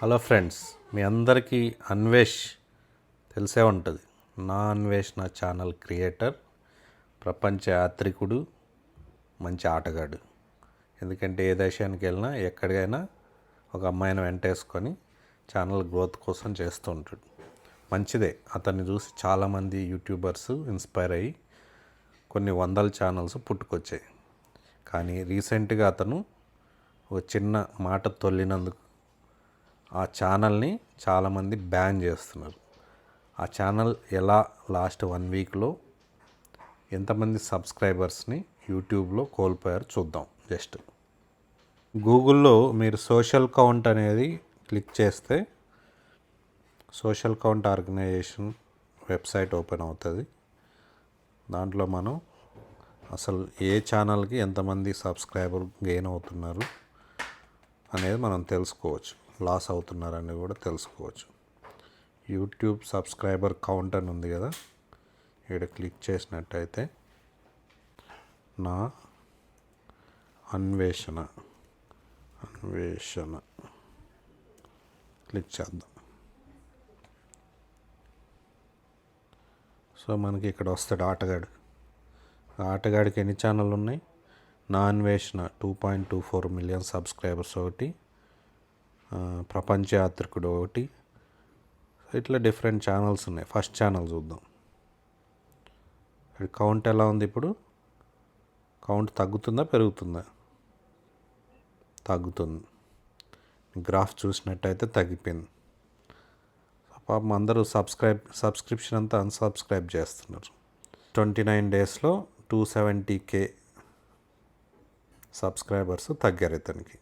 Hello friends, మీ అందరికీ అన్వేష్ తెలిసే ఉంటుంది. నా అన్వేష్ నా ఛానల్ క్రియేటర్, ప్రపంచ యాత్రికుడు, మంచి ఆటగాడు. ఎందుకంటే ఏ దేశానికి వెళ్ళినా ఎక్కడికైనా ఒక అమ్మాయిని వెంటేసుకొని ఛానల్ గ్రోత్ కోసం చేస్తూ ఉంటాడు. మంచిదే. అతన్ని చూసి చాలామంది యూట్యూబర్స్ ఇన్స్పైర్ అయ్యి కొన్ని వందల ఛానల్స్ పుట్టుకొచ్చాయి. కానీ రీసెంట్గా అతను ఒక చిన్న మాట తొల్లినందుకు ఆ ఛానల్ని చాలామంది బ్యాన్ చేస్తున్నారు. ఆ ఛానల్ ఎలా లాస్ట్ 1 వీక్లో ఎంతమంది సబ్స్క్రైబర్స్ని యూట్యూబ్లో కోల్పోయారు చూద్దాం. జస్ట్ గూగుల్లో మీరు సోషల్ కౌంట్ అనేది క్లిక్ చేస్తే social count organisation website open అవుతుంది. దాంట్లో మనం అసలు ఏ ఛానల్కి ఎంతమంది సబ్స్క్రైబర్ గెయిన్ అవుతున్నారు అనేది మనం తెలుసుకోవచ్చు. లాస్ అవుతున్నారని కూడా తెలుసుకోవచ్చు. యూట్యూబ్ సబ్స్క్రైబర్ కౌంట్ అని ఉంది కదా, ఇక్కడ క్లిక్ చేసినట్టయితే నా అన్వేషణ క్లిక్ చేద్దాం. సో మనకి ఇక్కడ వస్తాడు ఆటగాడు. ఆటగాడికి ఎన్ని ఛానళ్ళు ఉన్నాయి? నా అన్వేషణ 2.24 మిలియన్ సబ్స్క్రైబర్స్ ఒకటి, ప్రపంచ యాత్రికుడు ఒకటి, ఇట్లా డిఫరెంట్ ఛానల్స్ ఉన్నాయి. ఫస్ట్ ఛానల్ చూద్దాం. కౌంట్ ఎలా ఉంది? ఇప్పుడు కౌంట్ తగ్గుతుందా పెరుగుతుందా? తగ్గుతుంది. గ్రాఫ్ చూసినట్టయితే తగ్గిపోయింది. పాపం అందరూ సబ్స్క్రిప్షన్ అంతా అన్సబ్స్క్రైబ్ చేస్తున్నారు. 29 డేస్లో 270K సబ్స్క్రైబర్స్ తగ్గారు ఇతనికి.